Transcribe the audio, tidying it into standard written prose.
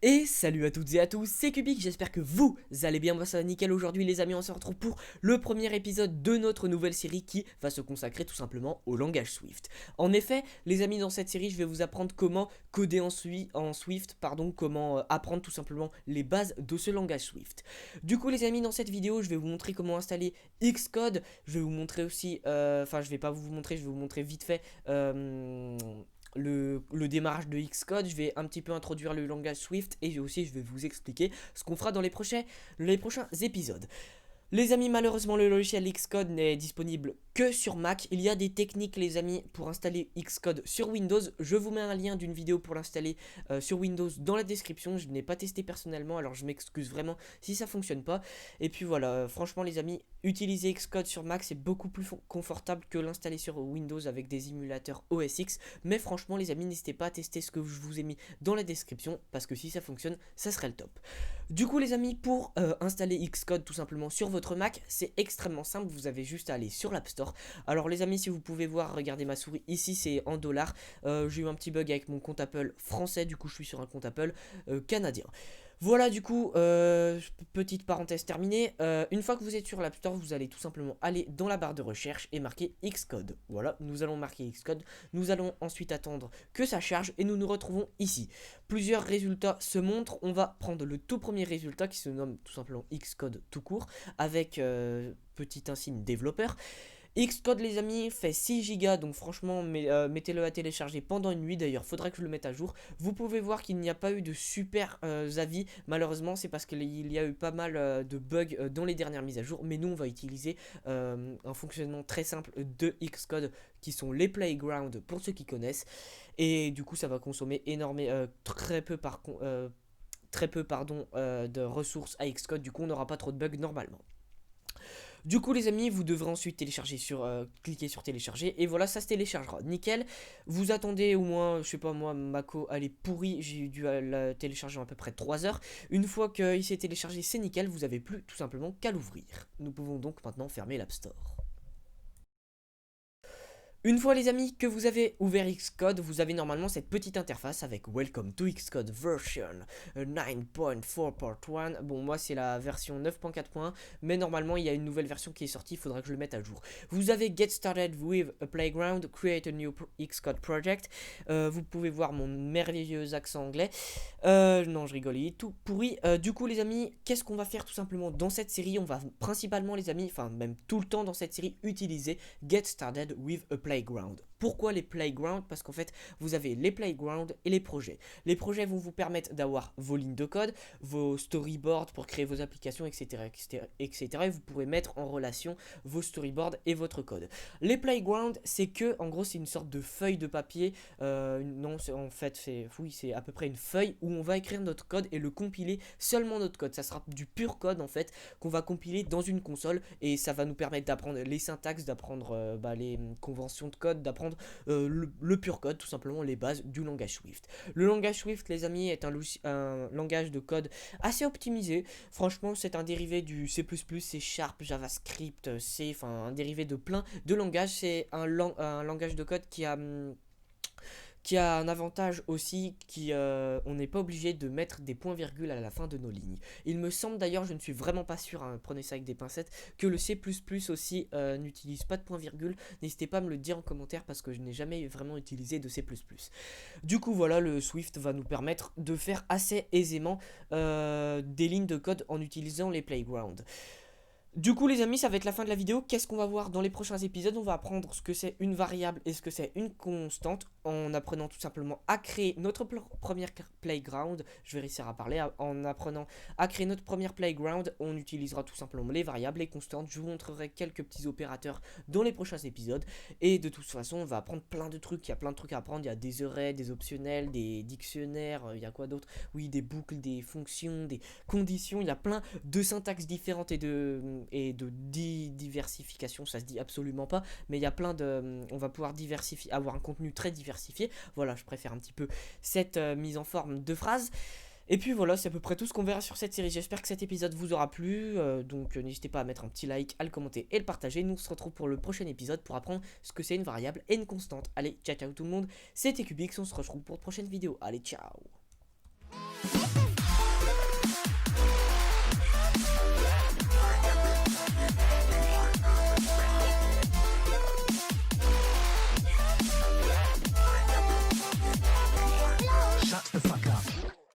Et salut à toutes et à tous, c'est Cubic, j'espère que vous allez bien, moi ça va nickel. Aujourd'hui les amis, on se retrouve pour le premier épisode de notre nouvelle série qui va se consacrer tout simplement au langage Swift. En effet, les amis, dans cette série, je vais vous apprendre comment coder en Swift, comment apprendre tout simplement les bases de ce langage Swift. Du coup les amis, dans cette vidéo, je vais vous montrer comment installer Xcode, je vais vous montrer aussi, je vais pas vous montrer, je vais vous montrer vite fait le démarrage de Xcode, je vais un petit peu introduire le langage Swift et aussi je vais vous expliquer ce qu'on fera dans les prochains épisodes. Les amis, malheureusement le logiciel Xcode n'est disponible que sur Mac. Il y a des techniques les amis pour installer Xcode sur Windows. Je vous mets un lien d'une vidéo pour l'installer sur Windows dans la description. Je n'ai pas testé personnellement, alors je m'excuse vraiment si ça fonctionne pas. Et puis voilà, franchement les amis, utiliser Xcode sur Mac c'est beaucoup plus confortable que l'installer sur Windows avec des émulateurs OS X. Mais franchement les amis, n'hésitez pas à tester ce que je vous ai mis dans la description parce que si ça fonctionne, ça serait le top. Du coup les amis, pour installer Xcode tout simplement sur votre Mac, c'est extrêmement simple, vous avez juste à aller sur l'App Store. Alors les amis, si vous pouvez voir, regardez ma souris, ici c'est en dollars. J'ai eu un petit bug avec mon compte Apple français, du coup je suis sur un compte Apple canadien. Voilà, du coup, petite parenthèse terminée. Une fois que vous êtes sur l'App Store, vous allez tout simplement aller dans la barre de recherche et marquer Xcode. Voilà, nous allons marquer Xcode. Nous allons ensuite attendre que ça charge et nous nous retrouvons ici. Plusieurs résultats se montrent. On va prendre le tout premier résultat qui se nomme tout simplement Xcode tout court avec petit insigne développeur. Xcode les amis fait 6 Go, donc franchement mettez-le à télécharger pendant une nuit. D'ailleurs faudrait que je le mette à jour. Vous pouvez voir qu'il n'y a pas eu de super avis, malheureusement c'est parce qu'il y a eu pas mal de bugs dans les dernières mises à jour. Mais nous on va utiliser un fonctionnement très simple de Xcode qui sont les playgrounds pour ceux qui connaissent. Et du coup ça va consommer énormément, très peu de ressources à Xcode. Du coup on n'aura pas trop de bugs normalement. Du coup les amis, vous devrez ensuite cliquer sur télécharger et voilà, ça se téléchargera, nickel. Vous attendez au moins, je sais pas moi, Mako elle est pourrie, j'ai dû la télécharger en à peu près 3 heures. Une fois qu'il s'est téléchargé, c'est nickel, vous avez plus tout simplement qu'à l'ouvrir. Nous pouvons donc maintenant fermer l'App Store. Une fois les amis que vous avez ouvert Xcode, vous avez normalement cette petite interface avec Welcome to Xcode version 9.4.1. Bon moi c'est la version 9.4.1, mais normalement il y a une nouvelle version qui est sortie, il faudra que je le mette à jour. Vous avez Get Started with a Playground, Create a New Xcode Project. Vous pouvez voir mon merveilleux accent anglais. Non je rigole, il est tout pourri. Du coup les amis, qu'est-ce qu'on va faire tout simplement dans cette série? On va principalement les amis, enfin même tout le temps dans cette série, utiliser Get Started with a Playground. Pourquoi les playgrounds? Parce qu'en fait, vous avez les playgrounds et les projets. Les projets vont vous permettre d'avoir vos lignes de code, vos storyboards pour créer vos applications, etc., etc., etc. Et vous pourrez mettre en relation vos storyboards et votre code. Les playgrounds, c'est que, en gros, c'est une sorte de feuille de papier. Non, en fait, c'est à peu près une feuille où on va écrire notre code et le compiler seulement notre code. Ça sera du pur code, en fait, qu'on va compiler dans une console et ça va nous permettre d'apprendre les syntaxes, d'apprendre les conventions de code, d'apprendre le pur code, tout simplement les bases du langage Swift. Le langage Swift, les amis, est un langage de code assez optimisé. Franchement, c'est un dérivé du C++, C Sharp, JavaScript, C, enfin un dérivé de plein de langages. C'est un langage de code qui a un avantage aussi, on n'est pas obligé de mettre des points-virgules à la fin de nos lignes. Il me semble d'ailleurs, je ne suis vraiment pas sûr, hein, prenez ça avec des pincettes, que le C++ aussi n'utilise pas de points-virgules. N'hésitez pas à me le dire en commentaire parce que je n'ai jamais vraiment utilisé de C++. Du coup voilà, le Swift va nous permettre de faire assez aisément des lignes de code en utilisant les playgrounds. Du coup les amis, ça va être la fin de la vidéo. Qu'est-ce qu'on va voir dans les prochains épisodes? On va apprendre ce que c'est une variable et ce que c'est une constante, en apprenant tout simplement à créer notre première playground. Je vais réussir à parler. En apprenant à créer notre première playground, on utilisera tout simplement les variables, les constantes. Je vous montrerai quelques petits opérateurs dans les prochains épisodes. Et de toute façon, on va apprendre plein de trucs. Il y a plein de trucs à apprendre. Il y a des arrays, des optionnels, des dictionnaires. Il y a quoi d'autre? Oui, des boucles, des fonctions, des conditions. Il y a plein de syntaxes différentes et de diversification, ça se dit absolument pas, mais il y a plein de, on va pouvoir diversifier, avoir un contenu très diversifié. Voilà, je préfère un petit peu cette mise en forme de phrase. Et puis voilà, c'est à peu près tout ce qu'on verra sur cette série. J'espère que cet épisode vous aura plu, donc n'hésitez pas à mettre un petit like, à le commenter et le partager. Nous on se retrouve pour le prochain épisode pour apprendre ce que c'est une variable et une constante. Allez, ciao ciao tout le monde, c'était Cubix, on se retrouve pour une prochaine vidéo. Allez, ciao.